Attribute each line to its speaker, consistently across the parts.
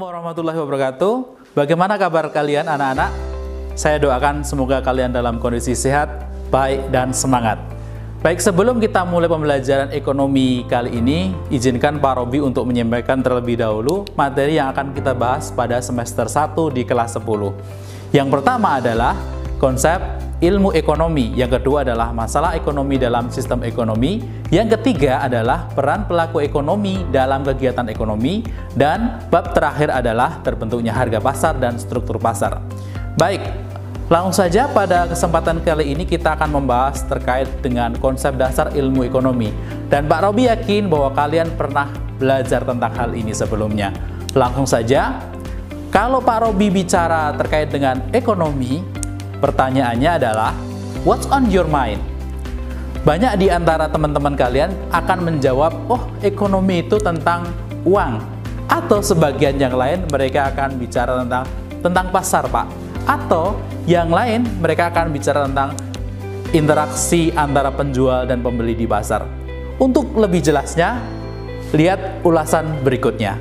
Speaker 1: warahmatullahi wabarakatuh. Bagaimana kabar kalian anak-anak? Saya doakan semoga kalian dalam kondisi sehat, baik, dan semangat. Baik, sebelum kita mulai pembelajaran ekonomi kali ini, izinkan Pak Robi untuk menyampaikan terlebih dahulu materi yang akan kita bahas pada semester 1 di kelas 10. Yang pertama adalah konsep ilmu ekonomi, yang kedua adalah masalah ekonomi dalam sistem ekonomi, yang ketiga adalah peran pelaku ekonomi dalam kegiatan ekonomi, dan bab terakhir adalah terbentuknya harga pasar dan struktur pasar. Baik, langsung saja pada kesempatan kali ini kita akan membahas terkait dengan konsep dasar ilmu ekonomi, dan Pak Robi yakin bahwa kalian pernah belajar tentang hal ini sebelumnya. Langsung saja, kalau Pak Robi bicara terkait dengan ekonomi, pertanyaannya adalah, what's on your mind? Banyak di antara teman-teman kalian akan menjawab, oh, ekonomi itu tentang uang. Atau sebagian yang lain mereka akan bicara tentang pasar, Pak. Atau yang lain mereka akan bicara tentang interaksi antara penjual dan pembeli di pasar. Untuk lebih jelasnya, lihat ulasan berikutnya.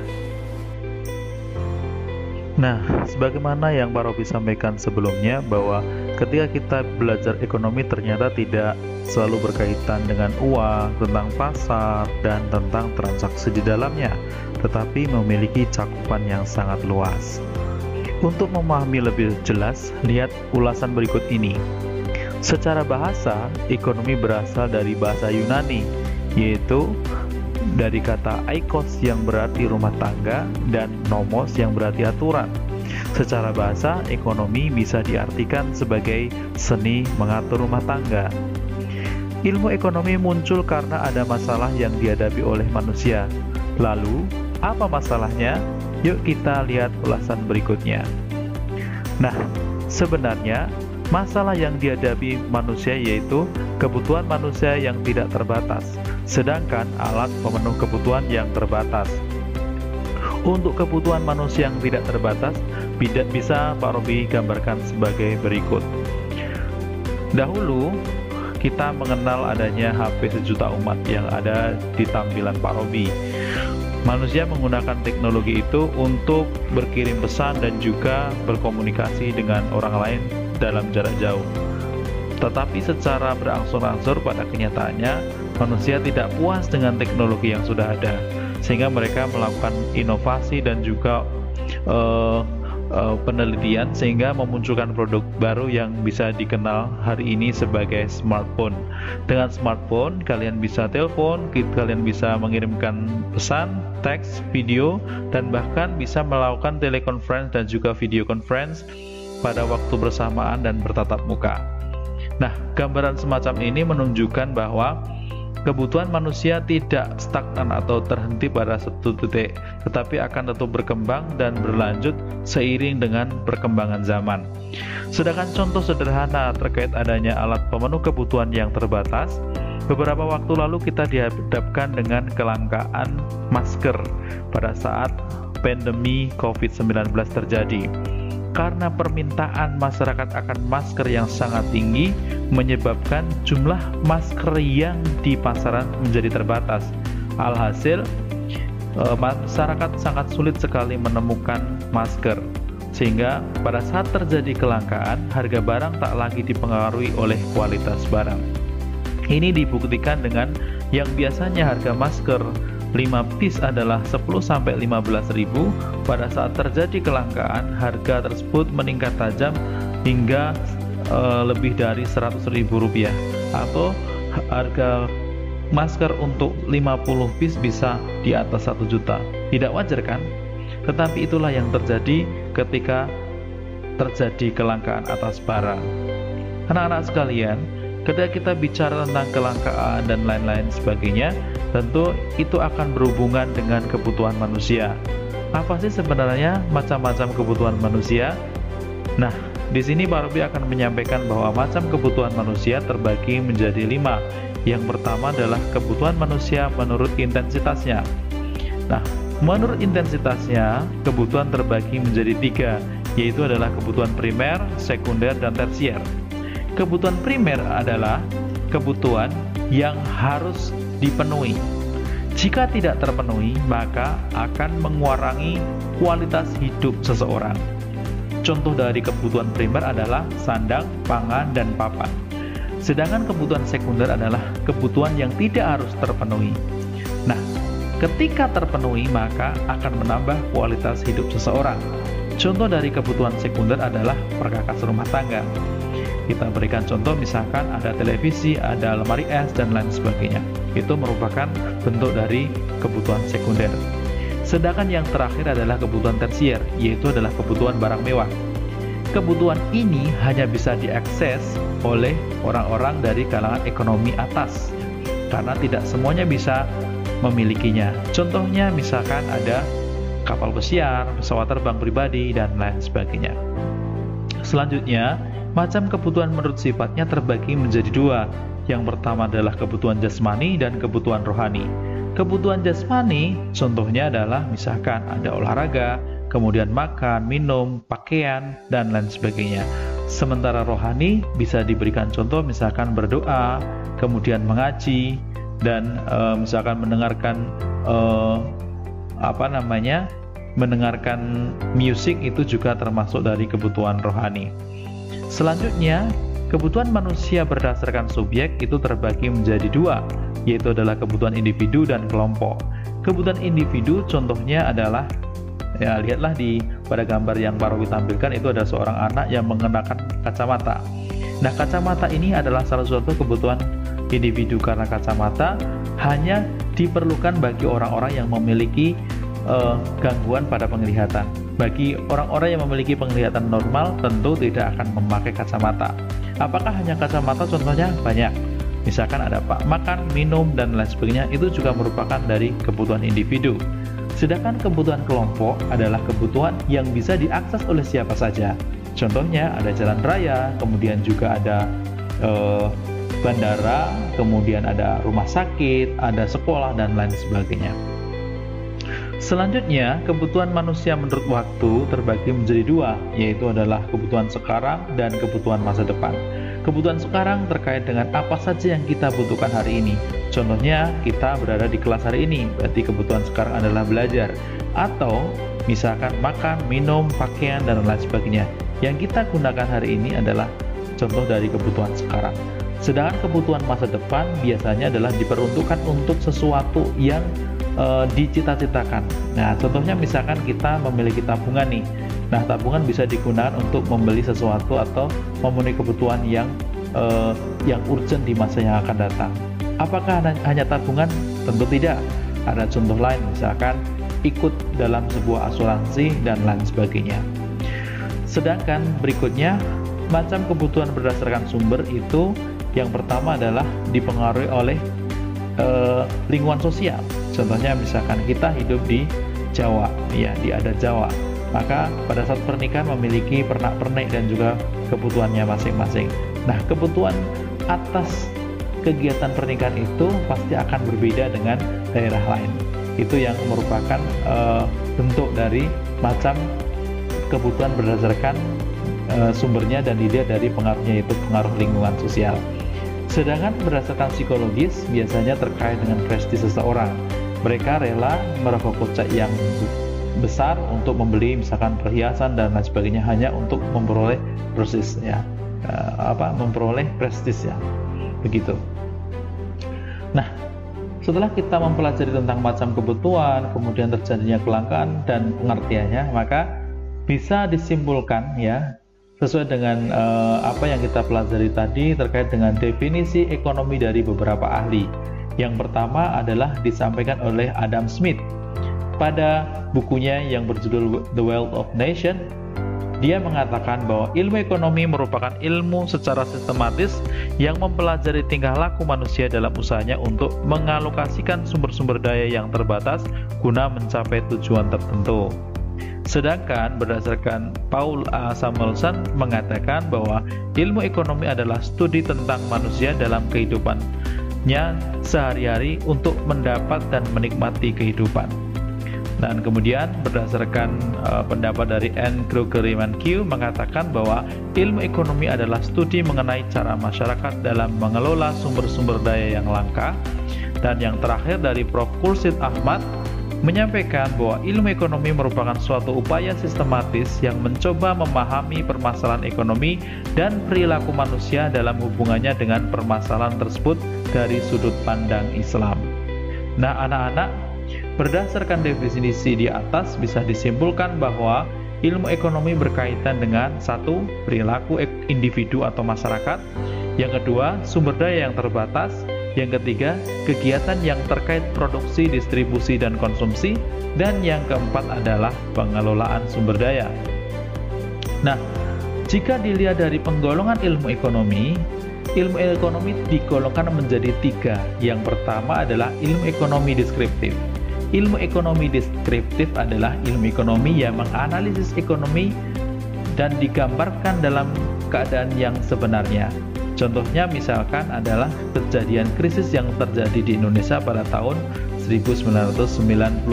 Speaker 2: Nah, sebagaimana yang Pak Robi sampaikan sebelumnya, bahwa ketika kita belajar ekonomi ternyata tidak selalu berkaitan dengan uang, tentang pasar, dan tentang transaksi di dalamnya, tetapi memiliki cakupan yang sangat luas. Untuk memahami lebih jelas, lihat ulasan berikut ini. Secara bahasa, ekonomi berasal dari bahasa Yunani, yaitu dari kata aikos yang berarti rumah tangga dan nomos yang berarti aturan. Secara bahasa, ekonomi bisa diartikan sebagai seni mengatur rumah tangga. Ilmu ekonomi muncul karena ada masalah yang dihadapi oleh manusia. Lalu, apa masalahnya? Yuk kita lihat ulasan berikutnya. Nah, sebenarnya masalah yang dihadapi manusia yaitu kebutuhan manusia yang tidak terbatas, sedangkan alat pemenuh kebutuhan yang terbatas. Untuk kebutuhan manusia yang tidak terbatas, bisa Pak Robi gambarkan sebagai berikut. Dahulu, kita mengenal adanya HP sejuta umat yang ada di tampilan Pak Robi. Manusia menggunakan teknologi itu untuk berkirim pesan dan juga berkomunikasi dengan orang lain dalam jarak jauh. Tetapi secara berangsur-angsur pada kenyataannya, manusia tidak puas dengan teknologi yang sudah ada, sehingga mereka melakukan inovasi dan juga penelitian sehingga memunculkan produk baru yang bisa dikenal hari ini sebagai smartphone. Dengan smartphone, kalian bisa telepon, kalian bisa mengirimkan pesan, teks, video, dan bahkan bisa melakukan telekonferensi dan juga video conference pada waktu bersamaan dan bertatap muka. Nah, gambaran semacam ini menunjukkan bahwa kebutuhan manusia tidak stagnan atau terhenti pada satu titik, tetapi akan tetap berkembang dan berlanjut seiring dengan perkembangan zaman. Sedangkan contoh sederhana terkait adanya alat pemenuh kebutuhan yang terbatas, beberapa waktu lalu kita dihadapkan dengan kelangkaan masker pada saat pandemi COVID-19 terjadi. Karena permintaan masyarakat akan masker yang sangat tinggi menyebabkan jumlah masker yang di pasaran menjadi terbatas. Alhasil, masyarakat sangat sulit sekali menemukan masker, sehingga pada saat terjadi kelangkaan, harga barang tak lagi dipengaruhi oleh kualitas barang. Ini dibuktikan dengan yang biasanya harga masker 5 piece adalah 10-15 ribu, pada saat terjadi kelangkaan, harga tersebut meningkat tajam hingga lebih dari 100 ribu rupiah, atau harga masker untuk 50 piece bisa di atas 1 juta. Tidak wajar kan? Tetapi itulah yang terjadi ketika terjadi kelangkaan atas barang. Anak-anak sekalian, ketika kita bicara tentang kelangkaan dan lain-lain sebagainya, tentu itu akan berhubungan dengan kebutuhan manusia. Apa sih sebenarnya macam-macam kebutuhan manusia? Nah, di sini Pak Robi akan menyampaikan bahwa macam kebutuhan manusia terbagi menjadi 5. Yang pertama adalah kebutuhan manusia menurut intensitasnya. Nah, menurut intensitasnya, kebutuhan terbagi menjadi 3, yaitu adalah kebutuhan primer, sekunder, dan tersier. Kebutuhan primer adalah kebutuhan yang harus dipenuhi. Jika tidak terpenuhi, maka akan mengurangi kualitas hidup seseorang. Contoh dari kebutuhan primer adalah sandang, pangan, dan papan. Sedangkan kebutuhan sekunder adalah kebutuhan yang tidak harus terpenuhi. Nah, ketika terpenuhi maka akan menambah kualitas hidup seseorang. Contoh dari kebutuhan sekunder adalah perkakas rumah tangga. Kita berikan contoh misalkan ada televisi, ada lemari es, dan lain sebagainya. Itu merupakan bentuk dari kebutuhan sekunder. Sedangkan yang terakhir adalah kebutuhan tersier, yaitu adalah kebutuhan barang mewah. Kebutuhan ini hanya bisa diakses oleh orang-orang dari kalangan ekonomi atas, karena tidak semuanya bisa memilikinya. Contohnya misalkan ada kapal pesiar, pesawat terbang pribadi, dan lain sebagainya. Selanjutnya, macam kebutuhan menurut sifatnya terbagi menjadi dua. Yang pertama adalah kebutuhan jasmani dan kebutuhan rohani. Kebutuhan jasmani contohnya adalah misalkan ada olahraga, kemudian makan, minum, pakaian, dan lain sebagainya. Sementara rohani bisa diberikan contoh misalkan berdoa, kemudian mengaji, dan misalkan mendengarkan mendengarkan musik, itu juga termasuk dari kebutuhan rohani. Selanjutnya, kebutuhan manusia berdasarkan subjek itu terbagi menjadi dua, yaitu adalah kebutuhan individu dan kelompok. Kebutuhan individu contohnya adalah, ya lihatlah pada gambar yang Pak Rowi tampilkan, itu ada seorang anak yang mengenakan kacamata. Nah, kacamata ini adalah salah satu kebutuhan individu karena kacamata hanya diperlukan bagi orang-orang yang memiliki gangguan pada penglihatan. Bagi orang-orang yang memiliki penglihatan normal tentu tidak akan memakai kacamata. Apakah hanya kacamata? Contohnya banyak. Misalkan ada makan, minum, dan lain sebagainya, itu juga merupakan dari kebutuhan individu. Sedangkan kebutuhan kelompok adalah kebutuhan yang bisa diakses oleh siapa saja. Contohnya ada jalan raya, kemudian juga ada bandara, kemudian ada rumah sakit, ada sekolah, dan lain sebagainya. Selanjutnya, kebutuhan manusia menurut waktu terbagi menjadi dua, yaitu adalah kebutuhan sekarang dan kebutuhan masa depan. Kebutuhan sekarang terkait dengan apa saja yang kita butuhkan hari ini. Contohnya, kita berada di kelas hari ini, berarti kebutuhan sekarang adalah belajar. Atau, misalkan makan, minum, pakaian, dan lain sebagainya. Yang kita gunakan hari ini adalah contoh dari kebutuhan sekarang. Sedangkan kebutuhan masa depan biasanya adalah diperuntukkan untuk sesuatu yang dicita-citakan. Nah, contohnya misalkan kita memiliki tabungan nih. Nah, tabungan bisa digunakan untuk membeli sesuatu atau memenuhi kebutuhan yang urgent di masa yang akan datang. Apakah hanya tabungan? Tentu tidak. Ada contoh lain, misalkan ikut dalam sebuah asuransi dan lain sebagainya. Sedangkan berikutnya, macam kebutuhan berdasarkan sumber itu yang pertama adalah dipengaruhi oleh lingkungan sosial. Contohnya misalkan kita hidup di Jawa, ya di adat Jawa, maka pada saat pernikahan memiliki pernak-pernik dan juga kebutuhannya masing-masing. Nah, kebutuhan atas kegiatan pernikahan itu pasti akan berbeda dengan daerah lain. Itu yang merupakan bentuk dari macam kebutuhan berdasarkan sumbernya dan dilihat dari pengaruhnya, yaitu pengaruh lingkungan sosial. Sedangkan berdasarkan psikologis biasanya terkait dengan prestis seseorang. Mereka rela merogoh kocek yang besar untuk membeli misalkan perhiasan dan lain sebagainya hanya untuk memperoleh prestis ya, memperoleh prestis ya, begitu. Nah, setelah kita mempelajari tentang macam kebutuhan, kemudian terjadinya kelangkaan dan pengertiannya, maka bisa disimpulkan ya sesuai dengan apa yang kita pelajari tadi terkait dengan definisi ekonomi dari beberapa ahli. Yang pertama adalah disampaikan oleh Adam Smith pada bukunya yang berjudul The Wealth of Nations. Dia mengatakan bahwa ilmu ekonomi merupakan ilmu secara sistematis yang mempelajari tingkah laku manusia dalam usahanya untuk mengalokasikan sumber-sumber daya yang terbatas guna mencapai tujuan tertentu. Sedangkan berdasarkan Paul A. Samuelson mengatakan bahwa ilmu ekonomi adalah studi tentang manusia dalam kehidupannya sehari-hari untuk mendapat dan menikmati kehidupan. Dan kemudian berdasarkan pendapat dari N. Gregory Mankiw mengatakan bahwa ilmu ekonomi adalah studi mengenai cara masyarakat dalam mengelola sumber-sumber daya yang langka. Dan yang terakhir dari Prof. Khursyid Ahmad menyampaikan bahwa ilmu ekonomi merupakan suatu upaya sistematis yang mencoba memahami permasalahan ekonomi dan perilaku manusia dalam hubungannya dengan permasalahan tersebut dari sudut pandang Islam. Nah, anak-anak, berdasarkan definisi di atas bisa disimpulkan bahwa ilmu ekonomi berkaitan dengan satu, perilaku individu atau masyarakat, yang kedua, sumber daya yang terbatas, yang ketiga, kegiatan yang terkait produksi, distribusi, dan konsumsi, dan yang keempat adalah pengelolaan sumber daya. Nah, jika dilihat dari penggolongan ilmu ekonomi digolongkan menjadi tiga. Yang pertama adalah ilmu ekonomi deskriptif. Ilmu ekonomi deskriptif adalah ilmu ekonomi yang menganalisis ekonomi dan digambarkan dalam keadaan yang sebenarnya. Contohnya misalkan adalah kejadian krisis yang terjadi di Indonesia pada tahun 1998.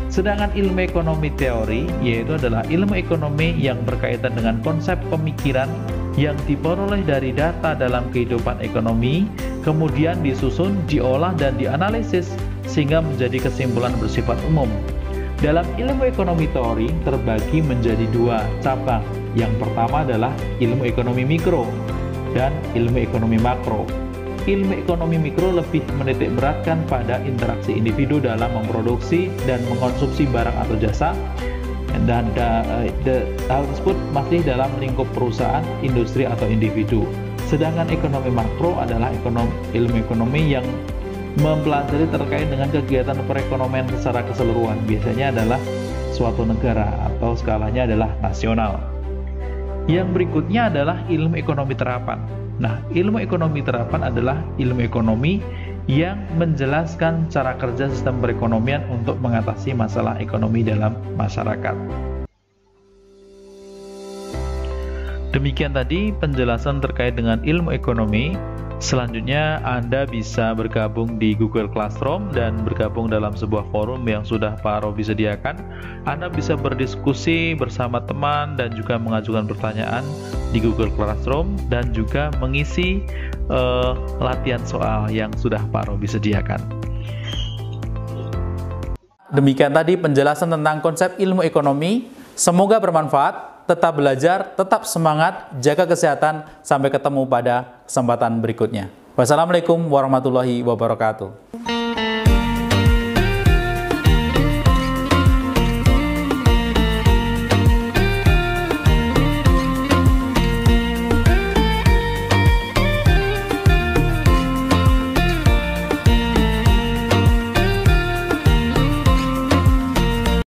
Speaker 2: Sedangkan ilmu ekonomi teori yaitu adalah ilmu ekonomi yang berkaitan dengan konsep pemikiran yang diperoleh dari data dalam kehidupan ekonomi, kemudian disusun, diolah, dan dianalisis sehingga menjadi kesimpulan bersifat umum. Dalam ilmu ekonomi teori terbagi menjadi dua cabang. Yang pertama adalah ilmu ekonomi mikro dan ilmu ekonomi makro. Ilmu ekonomi mikro lebih menitik beratkan pada interaksi individu dalam memproduksi dan mengkonsumsi barang atau jasa, dan hal tersebut masih dalam lingkup perusahaan, industri, atau individu. Sedangkan ekonomi makro adalah ilmu ekonomi yang mempelajari terkait dengan kegiatan perekonomian secara keseluruhan, biasanya adalah suatu negara atau skalanya adalah nasional. Yang berikutnya adalah ilmu ekonomi terapan. Nah, ilmu ekonomi terapan adalah ilmu ekonomi yang menjelaskan cara kerja sistem perekonomian untuk mengatasi masalah ekonomi dalam masyarakat. Demikian tadi penjelasan terkait dengan ilmu ekonomi. Selanjutnya Anda bisa bergabung di Google Classroom dan bergabung dalam sebuah forum yang sudah Pak Robi sediakan. Anda bisa berdiskusi bersama teman dan juga mengajukan pertanyaan di Google Classroom dan juga mengisi latihan soal yang sudah Pak Robi sediakan.
Speaker 1: Demikian tadi penjelasan tentang konsep ilmu ekonomi. Semoga bermanfaat. Tetap belajar, tetap semangat, jaga kesehatan. Sampai ketemu pada kesempatan berikutnya. Wassalamualaikum warahmatullahi wabarakatuh.